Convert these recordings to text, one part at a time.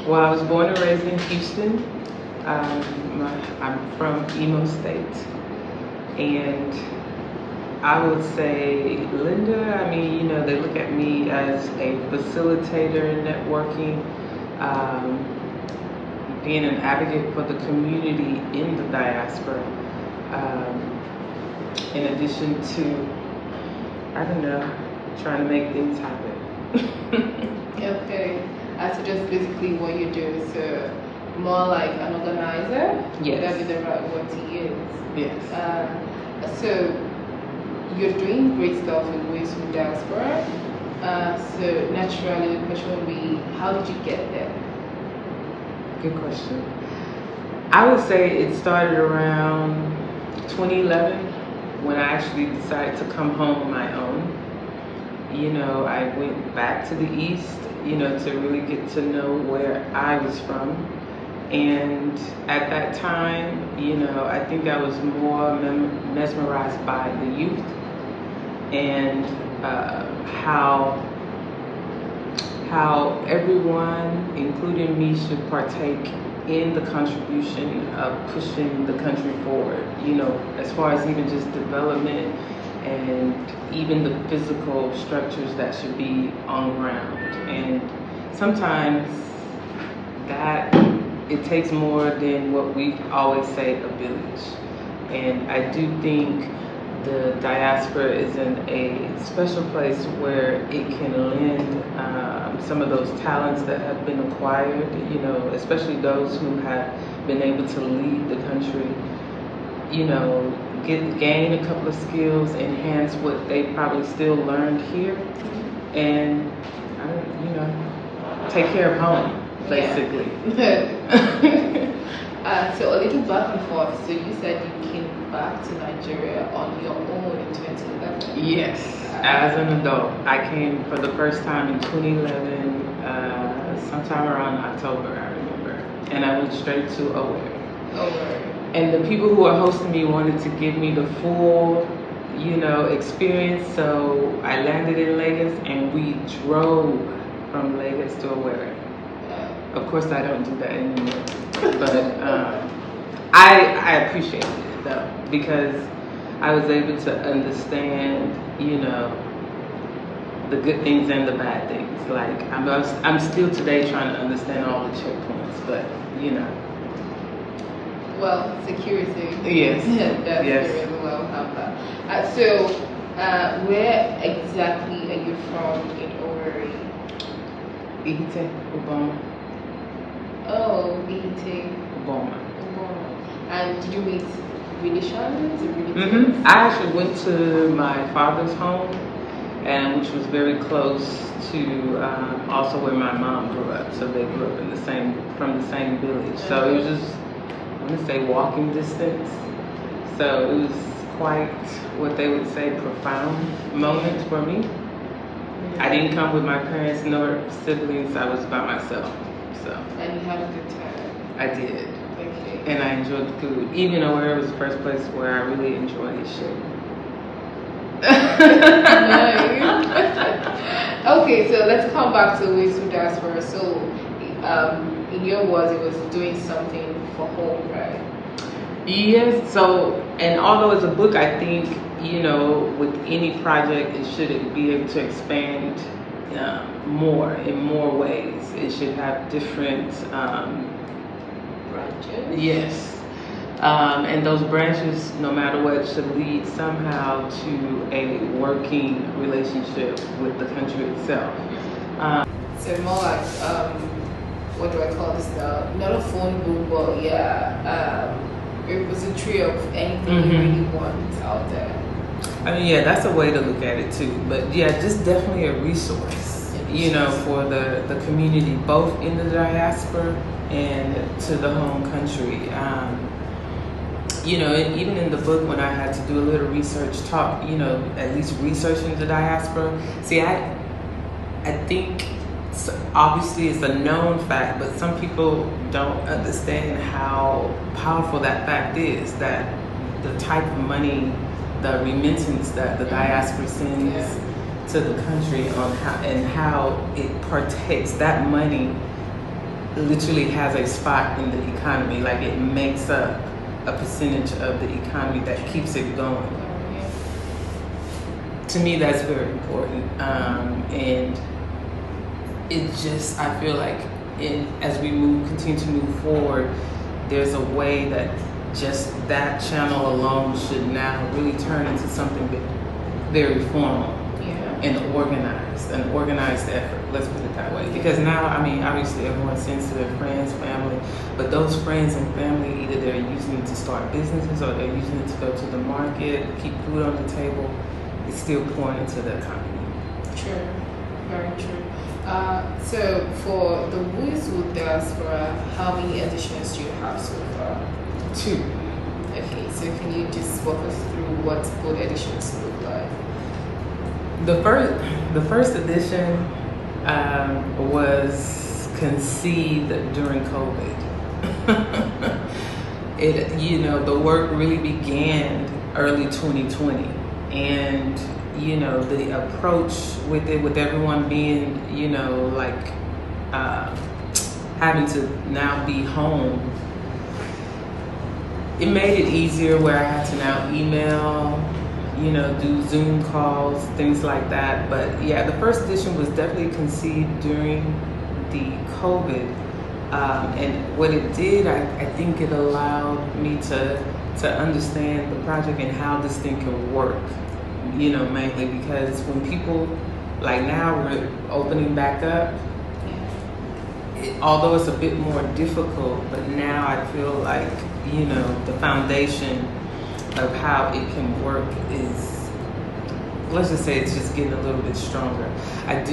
Well, I was born and raised in Houston. I'm from Imo State, and I would say, Linda, I mean, they look at me as a facilitator in networking, being an advocate for the community in the diaspora, in addition to, I don't know, trying to make things happen. Okay, so just basically what you do, so more like an organizer? Yes. That would be the right word to use. Yes. So you're doing great stuff with Who Diaspora. So naturally the question would be, how did you get there? Good question. I would say it started around 2011 when I actually decided to come home on my own. I went back to the East, to really get to know where I was from. And at that time, I think I was more mesmerized by the youth and how everyone, including me, should partake in the contribution of pushing the country forward, as far as even just development and even the physical structures that should be on ground. And sometimes that it takes more than what we always say, a village. And I do think the diaspora is in a special place where it can lend some of those talents that have been acquired, especially those who have been able to lead the country, gain a couple of skills, enhance what they probably still learned here, and, take care of home, basically. Yeah. So a little back and forth. So you said you came back to Nigeria on your own in 2011. Yes, as an adult. I came for the first time in 2011, sometime around October, I remember. And I went straight to Owerri. And the people who were hosting me wanted to give me the full, experience. So I landed in Lagos and we drove from Lagos to Owerri. Of course, I don't do that anymore, but I appreciate it though, because I was able to understand, the good things and the bad things. Like I'm still today trying to understand all the checkpoints, but Well, security. Yes. That's yes. really well have that. So, where exactly are you from in Owerri? Ihite, Obama. Oh, Ihite. Obama. And did you meet relations? Mm-hmm. I actually went to my father's home, and which was very close to also where my mom grew up. So they grew up from the same village. So it was just, I'm gonna say, walking distance. So it was quite what they would say profound moment for me. I didn't come with my parents nor siblings. I was by myself. So. And you had a good time. I did. Okay. And I enjoyed the food. Even though it was the first place where I really enjoyed this shit. Nice. Okay, so let's come back to Who Diaspora. So, in your words, it was doing something for home, right? Yes. So, and although it's a book, I think with any project, it should be able to expand more in more ways. It should have different branches. Yes. And those branches, no matter what, should lead somehow to a working relationship with the country itself. So more like, what do I call this now? Not a phone book, but yeah, a repository of anything you really want out there. I mean, yeah, that's a way to look at it too. But yeah, just definitely a resource, for the community, both in the diaspora and to the home country. Even in the book, when I had to do a little research, at least researching the diaspora. See, I think obviously it's a known fact, but some people don't understand how powerful that fact is, that the type of money, the remittance that the diaspora sends to the country on how it partakes, that money literally has a spot in the economy. Like it makes up a percentage of the economy that keeps it going. To me, that's very important. And it just, I feel like as we continue to move forward, there's a way that just that channel alone should now really turn into something very formal and organized, an organized effort. Let's put it that way. Because now, I mean, obviously everyone sends to their friends, family, but those friends and family, either they're using it to start businesses or they're using it to go to the market, keep food on the table. It's still pouring into the economy. True, very true. So for the Who Diaspora, how many editions do you have so far? 2. Okay, so can you just walk us through what both editions look like? The first edition was conceived during COVID. The work really began early 2020, and the approach with it, with everyone being having to now be home, it made it easier where I had to now email, do Zoom calls, things like that. But yeah, the first edition was definitely conceived during the COVID. And what it did, I think it allowed me to understand the project and how this thing can work, mainly because when people, like now we're opening back up, although it's a bit more difficult, but now I feel like, the foundation of how it can work is, let's just say it's just getting a little bit stronger. At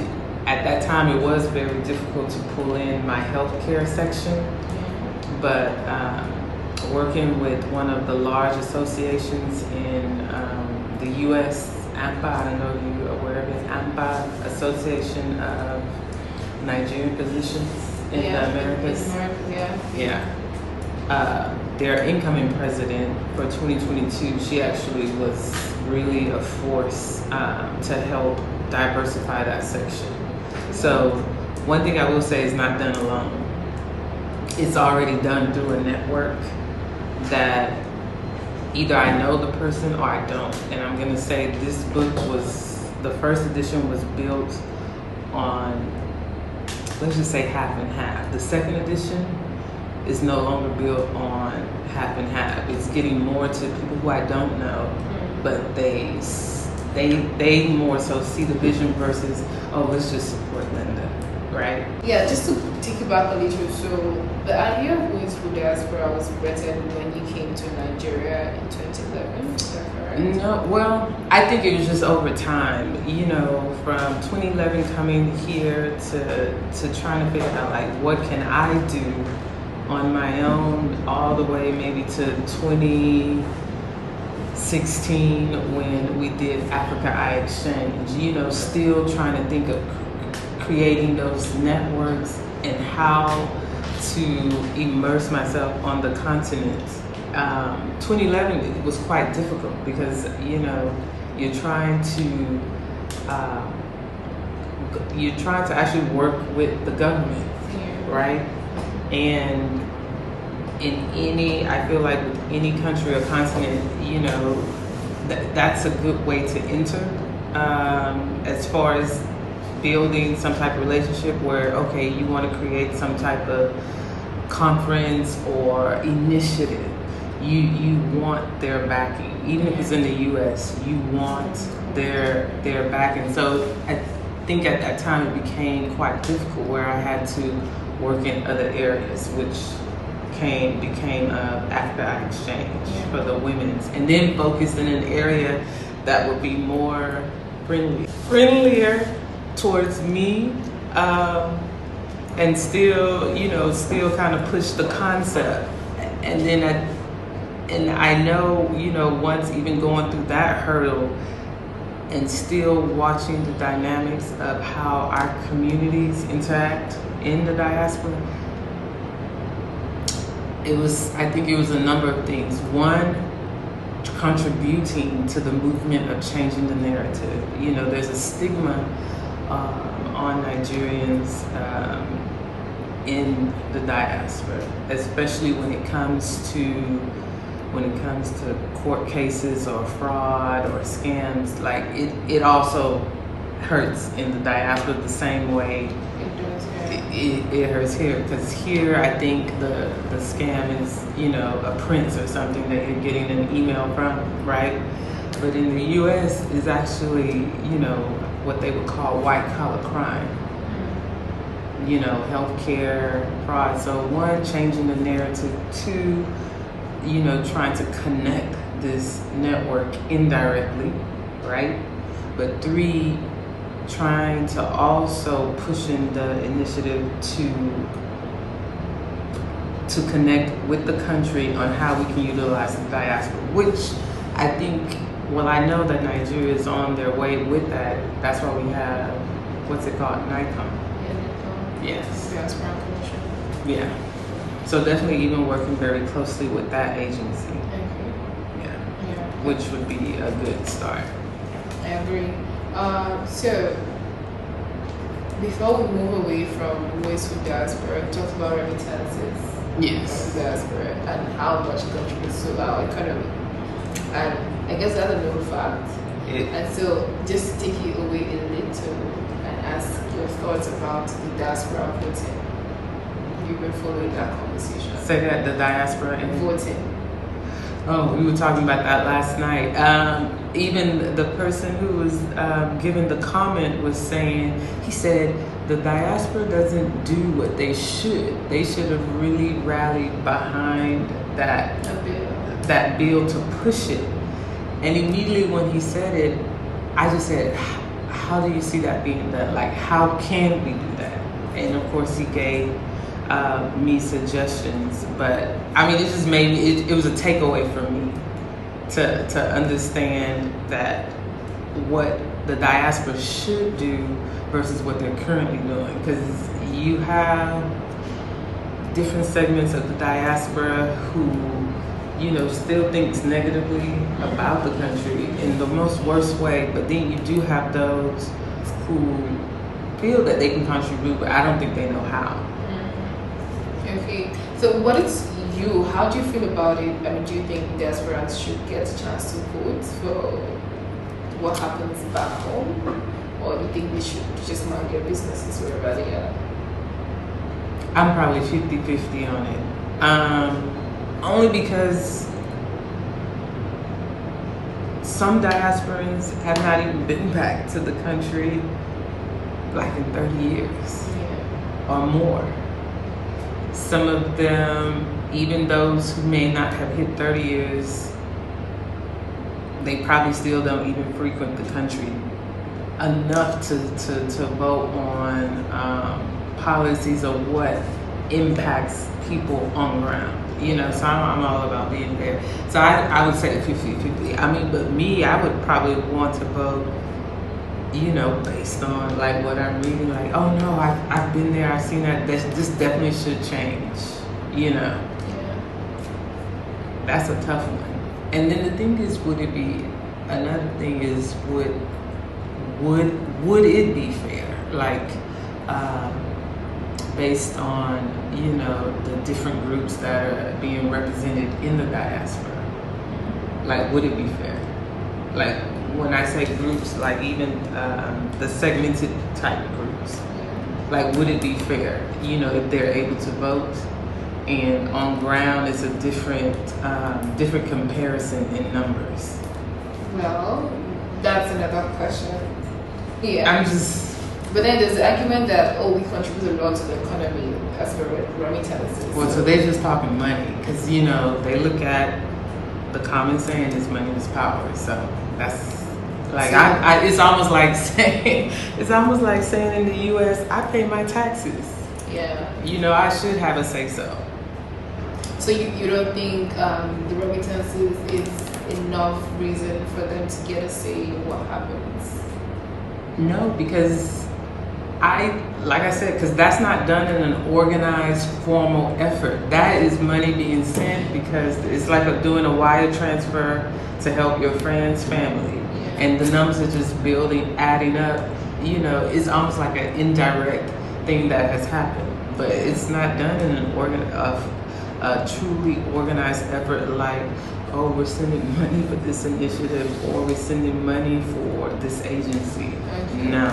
that time, it was very difficult to pull in my healthcare section, but working with one of the large associations in the U.S., AMPA, I don't know if you're aware of it, AMPA, Association of Nigerian Physicians in the Americas. Their incoming president for 2022, she actually was really a force to help diversify that section. So one thing I will say is not done alone. It's already done through a network that either I know the person or I don't. And I'm gonna say this book the first edition was built on, let's just say half and half. The second edition is no longer built on half and half. It's getting more to people who I don't know, but they more so see the vision versus, oh, let's just support Linda, right? Yeah, just to take it back a little, so the idea of Who Diaspora was written when you came to Nigeria in 2011, is that correct? No, well, I think it was just over time, from 2011 coming here to trying to figure out, like, what can I do on my own, all the way maybe to 2016 when we did Africa Eye Exchange, still trying to think of creating those networks and how to immerse myself on the continent. 2011 it was quite difficult because, you're trying to actually work with the government, right? And I feel like with any country or continent, that's a good way to enter as far as building some type of relationship where, okay, you want to create some type of conference or initiative. You want their backing. Even if it's in the US, you want their backing. So I think at that time it became quite difficult where I had to work in other areas, which became Africa Exchange for the women's, and then focused in an area that would be more friendlier towards me, and still kind of push the concept. And then I know, once even going through that hurdle and still watching the dynamics of how our communities interact in the diaspora, I think it was a number of things. One, contributing to the movement of changing the narrative. There's a stigma on Nigerians in the diaspora, especially when it comes to court cases or fraud or scams. Like it also hurts in the diaspora the same way it hurts here, because here I think the scam is, a prince or something that you're getting an email from, right? But in the US is actually, what they would call white collar crime. Healthcare, fraud. So one, changing the narrative. Two, trying to connect this network indirectly, right? But three, trying to also push in the initiative to connect with the country on how we can utilize the diaspora, which I think, well, I know that Nigeria is on their way with that. That's why we have, what's it called, NICOM? Yes. Diaspora Commission. Yeah. So definitely even working very closely with that agency. Okay. Yeah. Which would be a good start. I agree. So before we move away from Who Diaspora, talk about remittances. Yes. From diaspora and how much it contributes to our economy. And I guess that's a known fact. And so just take it away a little and ask your thoughts about the diaspora voting. You've been following that conversation. Say that, the diaspora and voting. Oh, we were talking about that last night. Even the person who was giving the comment was saying, he said, the diaspora doesn't do what they should. They should have really rallied behind that bill to push it. And immediately when he said it, I just said, how do you see that being done? Like, how can we do that? And of course he gave me suggestions, but I mean, it just made me, it was a takeaway for me to understand that what the diaspora should do versus what they're currently doing, because you have different segments of the diaspora who still thinks negatively about the country in the most worst way, but then you do have those who feel that they can contribute, but I don't think they know how. Okay, so what is how do you feel about it? I mean, do you think diasporans should get a chance to vote for what happens back home? Or do you think they should just mind their businesses wherever they are? I'm probably 50-50 on it. Only because some diasporans have not even been back to the country like in 30 years or more. Some of them, even those who may not have hit 30 years, they probably still don't even frequent the country enough to vote on policies of what impacts people on ground. So I'm all about being there. So I would say 50-50. I mean, but me, I would probably want to vote, based on like what I'm reading, like, oh no, I've been there, I've seen that, this definitely should change, Yeah. That's a tough one. And then the thing is, another thing is, would it be fair? Like, based on, the different groups that are being represented in the diaspora. Like, would it be fair? Like, when I say groups, like even the segmented type groups, like, would it be fair, if they're able to vote? And on ground, it's a different comparison in numbers. Well, that's another question. Yeah. But then there's the argument that, we contribute a lot to the economy as for remittances. Well, so they're just talking money, because, they look at the common saying is money is power. So that's like, it's almost like saying in the U.S., I pay my taxes. Yeah. I should have a say so. So you don't think the remittances is enough reason for them to get a say in what happens? No, because like I said, because that's not done in an organized, formal effort. That is money being sent because it's like doing a wire transfer to help your friend's family. Yeah. And the numbers are just building, adding up. It's almost like an indirect thing that has happened. but it's not done in a truly organized effort like, oh, we're sending money for this initiative or we're sending money for this agency. Okay. No.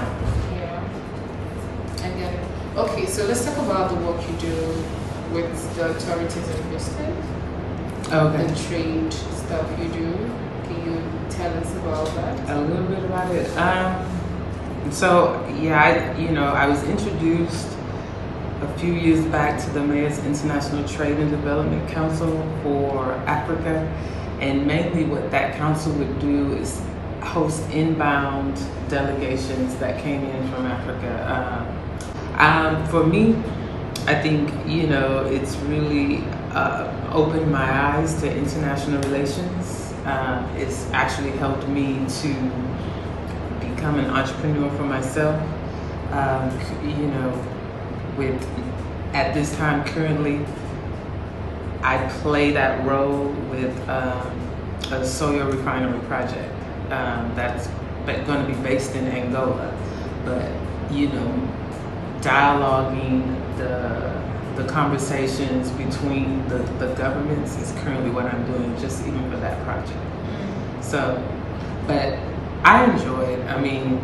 Yeah, I get it. Okay, so let's talk about the work you do with the authorities in Houston. Okay. The trade stuff you do. Can you tell us about that? A little bit about it. So yeah, I was introduced a few years back to the Mayor's International Trade and Development Council for Africa, and mainly what that council would do is host inbound delegations that came in from Africa. For me, I think it's really opened my eyes to international relations. It's actually helped me to become an entrepreneur for myself. With at this time currently, I play that role with a soya refinery project that's going to be based in Angola, but dialoguing the conversations between the governments is currently what I'm doing, just even for that project. So, but I enjoy it. I mean,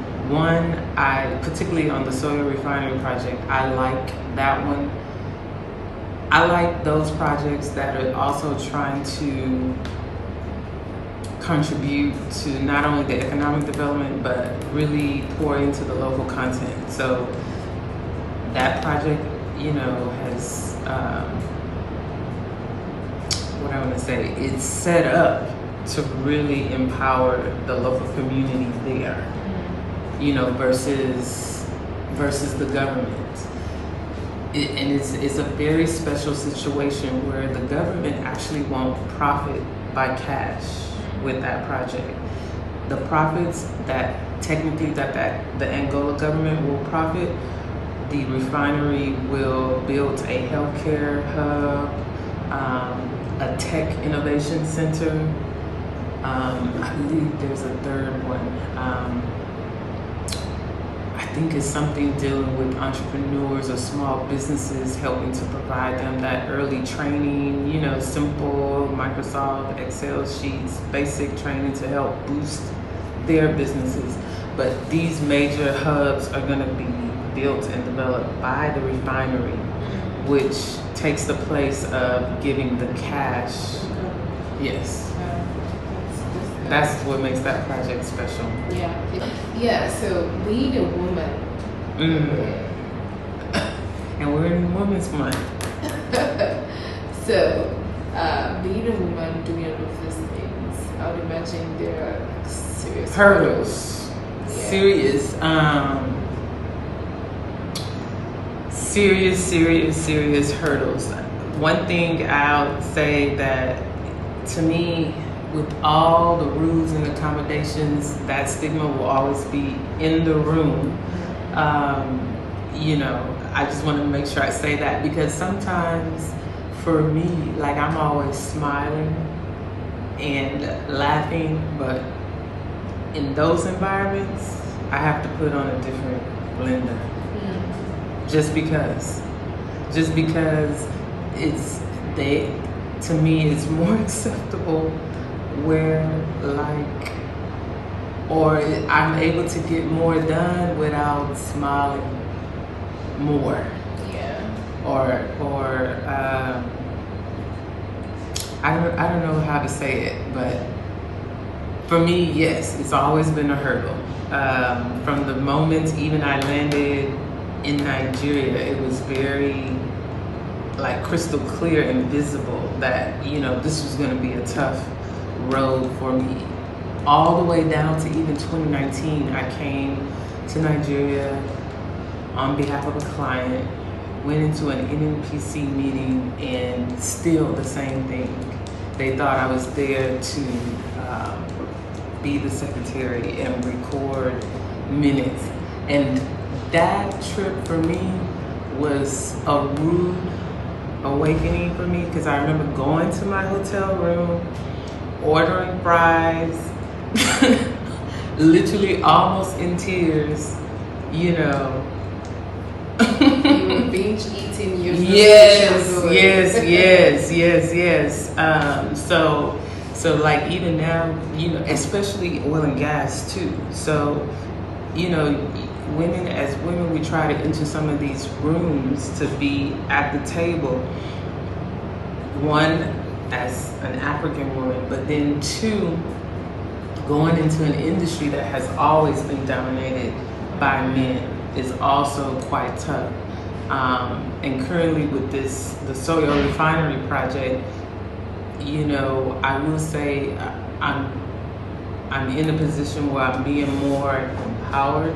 particularly on the soya refinery project, I like that one. I like those projects that are also trying to contribute to not only the economic development, but really pour into the local content. So that project, has, what I want to say, it's set up to really empower the local community there, versus the government. And it's a very special situation where the government actually won't profit by cash with that project. The profits that technically the Angola government will profit, the refinery will build a healthcare hub, a tech innovation center. I believe there's a third one. I think it's something dealing with entrepreneurs or small businesses, helping to provide them that early training, simple Microsoft Excel sheets, basic training to help boost their businesses. But these major hubs are going to be built and developed by the refinery, which takes the place of giving the cash. Yes. That's what makes that project special. Yeah. So being a woman. And we're in Women's Month. So being a woman doing all of these things, I would imagine there are serious hurdles. Serious hurdles. One thing I'll say that, to me, with all the rules and accommodations, that stigma will always be in the room. I just want to make sure I say that, because sometimes for me, like, I'm always smiling and laughing, but in those environments, I have to put on a different blender. Just because to me, it's more acceptable where, like, or I'm able to get more done without smiling more. I don't know how to say it, but for me, yes, it's always been a hurdle. From the moment even I landed in Nigeria, it was very, like, crystal clear and visible that this was going to be a tough road for me. All the way down to even 2019, I came to Nigeria on behalf of a client, went into an NNPC meeting, and still the same thing. They thought I was there to be the secretary and record minutes. And that trip for me was a rude awakening for me, because I remember going to my hotel room, ordering fries, literally almost in tears, You were binge eating. Yes. So like even now, especially oil and gas too. So, as women, we try to enter some of these rooms to be at the table. One, as an African woman, but then two, going into an industry that has always been dominated by men is also quite tough. And currently with the soil refinery project, I will say I'm in a position where I'm being more empowered,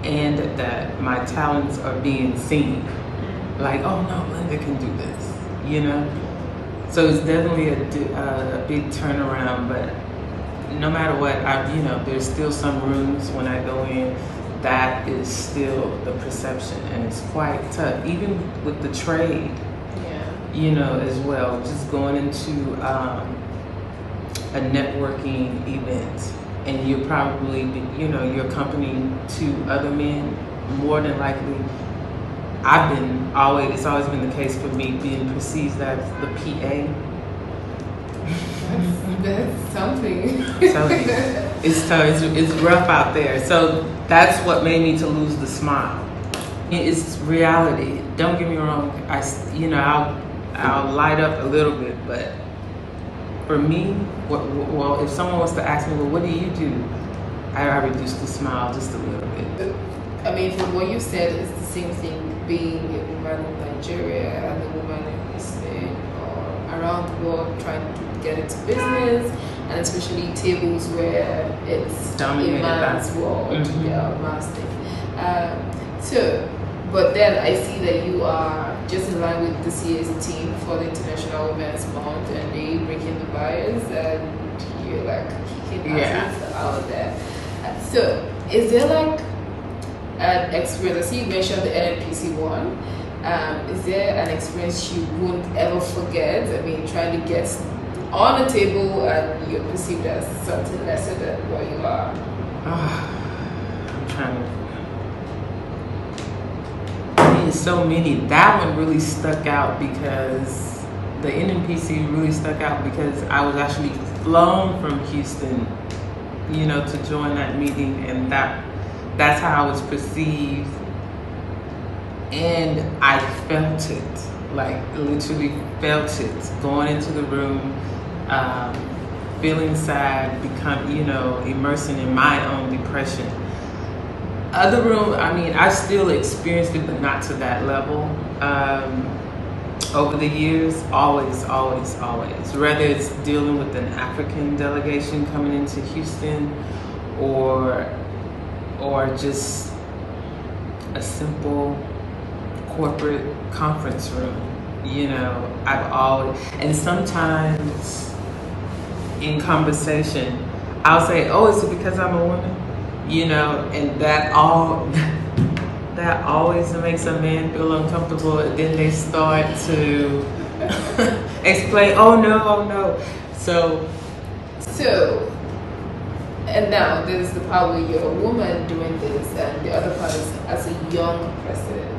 and that my talents are being seen. Like, oh no, Linda can do this, So it's definitely a big turnaround, but no matter what, there's still some rooms when I go in, that is still the perception, and it's quite tough, even with the trade, as well. Just going into a networking event, and you're probably, you're accompanying two other men, more than likely. It's always been the case for me, being perceived as the PA. That's something. So it's tough. It's rough out there. So that's what made me to lose the smile. It's reality. Don't get me wrong. I'll light up a little bit, but for me, if someone was to ask me, well, what do you do? I reduce the smile just a little bit. I mean, from what you said, it's the same thing being a woman in Nigeria and a woman in Houston or around the world trying to get into business, and especially tables where it's dominated a man's world, man's thing. But then I see that you are just in line with this year's theme for the International Women's Month, and they breaking the bias, and you're like kicking asses out of that. So is there like an experience? I see you mentioned the NNPC one. Is there an experience you won't ever forget? I mean, trying to get on a table and you're perceived as something lesser than what you are. I'm trying to. So many. That one really stuck out because the NNPC really stuck out because I was actually flown from Houston, to join that meeting, and that's how I was perceived, and I felt it, like literally felt it going into the room. Feeling sad, immersing in my own depression. Other room, I still experienced it, but not to that level. Over the years, always. Whether it's dealing with an African delegation coming into Houston, or just a simple corporate conference room. I've always, and sometimes in conversation, I'll say, oh, is it because I'm a woman? And that always makes a man feel uncomfortable. Then they start to explain, oh no. So, and now there's the part where you're a woman doing this, and the other part is as a young person.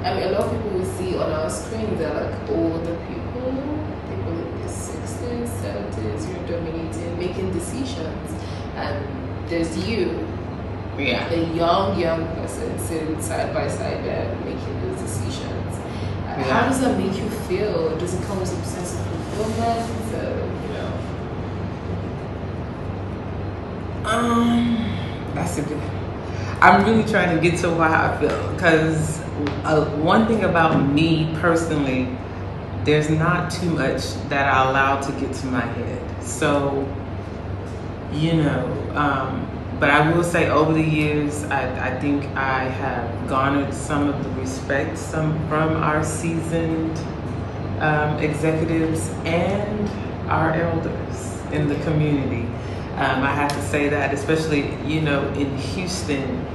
A lot of people we see on our screen, they're like older people in their 60s, 70s, you're dominating, making decisions. And there's you, a young person sitting side by side there making those decisions. How does that make you feel? Does it come with some sense of fulfillment? That's a good. I'm really trying to get to how I feel, because one thing about me personally, there's not too much that I allow to get to my head. So, but I will say over the years, I think I have garnered some of the respect from our seasoned executives and our elders in the community. I have to say that, especially, in Houston.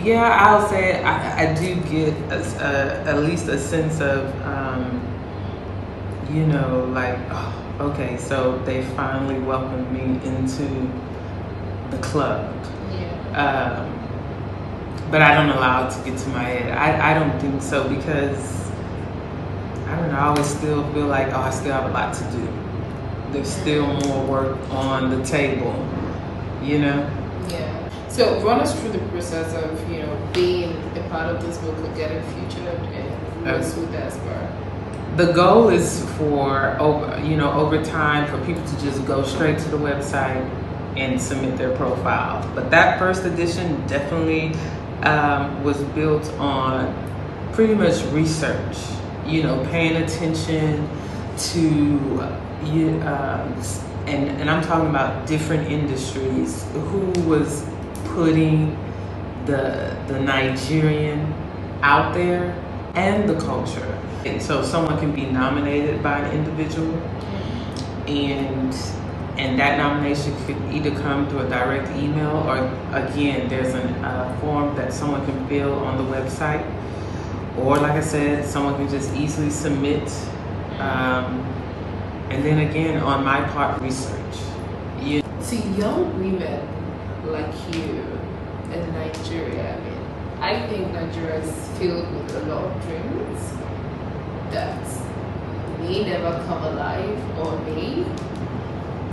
I'll say I do get at least a sense of, like, oh, okay, so they finally welcomed me into the club. but I don't allow it to get to my head. I don't think so, because I don't know, I always still feel like, oh, I still have a lot to do. There's still more work on the table, you know? Yeah. So run us through the process of, you know, being a part of this book or getting featured in Who Diaspora. The goal is for, over time, for people to just go straight to the website and submit their profile. But that first edition definitely was built on pretty much research, paying attention to, and I'm talking about different industries, who was putting the Nigerian out there and the culture. And so someone can be nominated by an individual, and that nomination could either come through a direct email, or again, there's a form that someone can fill on the website, or like I said, someone can just easily submit, and then again, on my part, research. See, young women like you in Nigeria, I think Nigeria is filled with a lot of dreams that may never come alive, or may.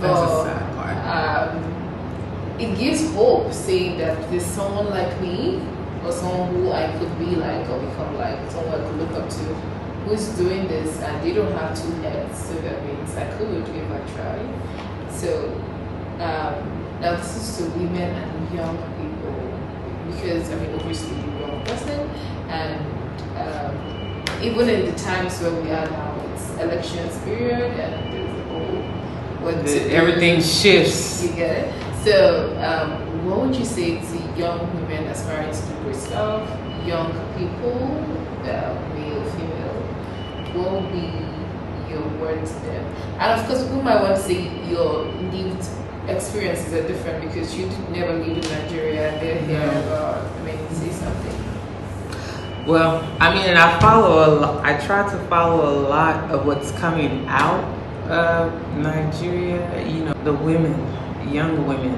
That's a sad part. It gives hope, saying that there's someone like me, or someone who I could be like, or become like, someone I could look up to, who's doing this, and they don't have two heads, so that means I could if I try. So now this is to women and young people, because obviously you're a young person, and even in the times where we are now, it's elections period, and there's a whole everything shifts. You get it? So what would you say to young women aspiring to do great stuff, young people, male, female? What would be your word to them? And of course, we might want to say your lived experiences are different, because you never lived in Nigeria, and they're here. Say something. Well, I try to follow a lot of what's coming out of Nigeria, the women, young women.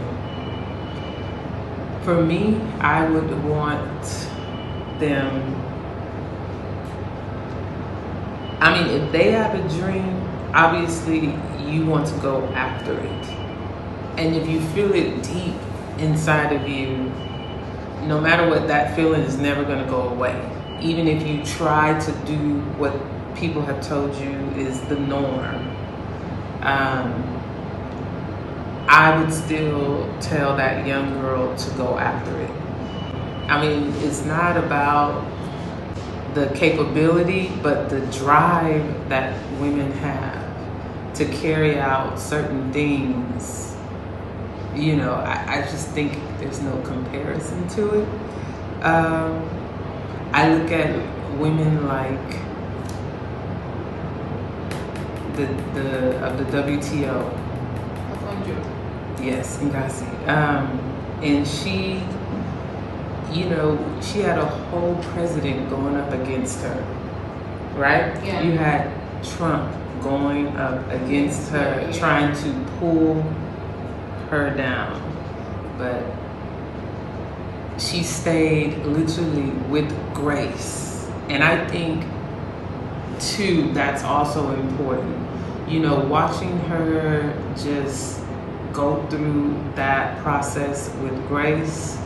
For me, I would want them, if they have a dream, obviously you want to go after it. And if you feel it deep inside of you, no matter what, that feeling is never going to go away. Even if you try to do what people have told you is the norm, I would still tell that young girl to go after it. It's not about the capability, but the drive that women have to carry out certain things. I just think there's no comparison to it. I look at women like the WTO. Yes, Ngasi. And she, she had a whole president going up against her, right? Yeah. You had Trump going up against her, trying to pull her down, but she stayed literally with grace. And I think too, that's also important, watching her just go through that process with grace.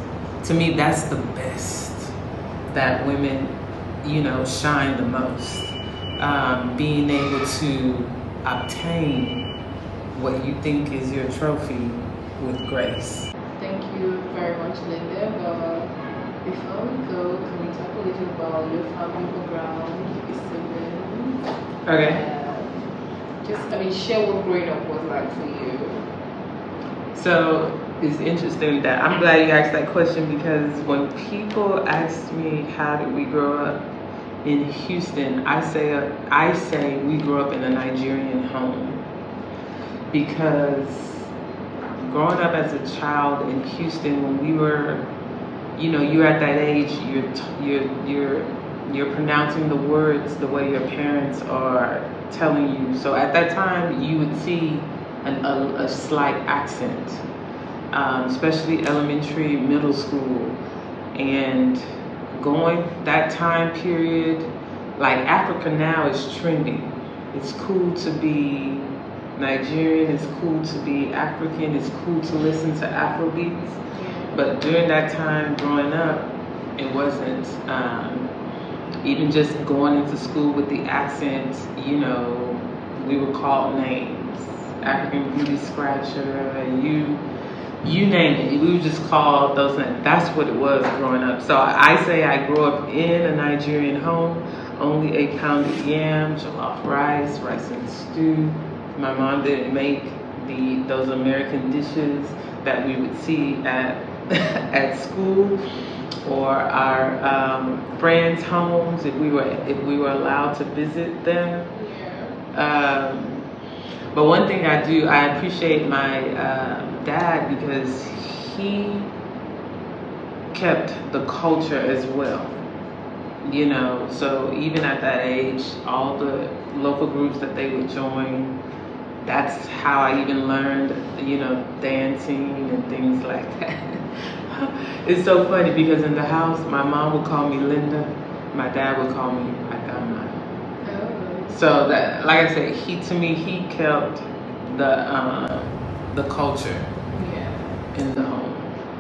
To me, that's the best that women, shine the most. Being able to obtain what you think is your trophy with grace. Thank you very much, Linda. But before we go, can we talk a little about your family background, your siblings? Okay. Share what growing up was like for you. So it's interesting that I'm glad you asked that question, because when people ask me how did we grow up in Houston, I say we grew up in a Nigerian home, because growing up as a child in Houston, when we were, you're at that age, you're pronouncing the words the way your parents are telling you. So at that time, you would see a slight accent, especially elementary, middle school. And going that time period, like Africa now is trending. It's cool to be Nigerian, it's cool to be African, it's cool to listen to Afrobeats. But during that time growing up, it wasn't. Even just going into school with the accent, you know, we were called names. African Beauty Scratcher, you name it. We were just called those names. That's what it was growing up. So I say I grew up in a Nigerian home, only ate pounded yam, jollof rice, rice and stew. My mom didn't make those American dishes that we would see at at school or our friends' homes if we were allowed to visit them. But one thing I appreciate my dad because he kept the culture as well. You know, so even at that age, all the local groups that they would join, that's how I even learned, you know, dancing and things like that. It's so funny because in the house, my mom would call me Linda, my dad would call me Adama. So that, like I said, he kept the culture in the home.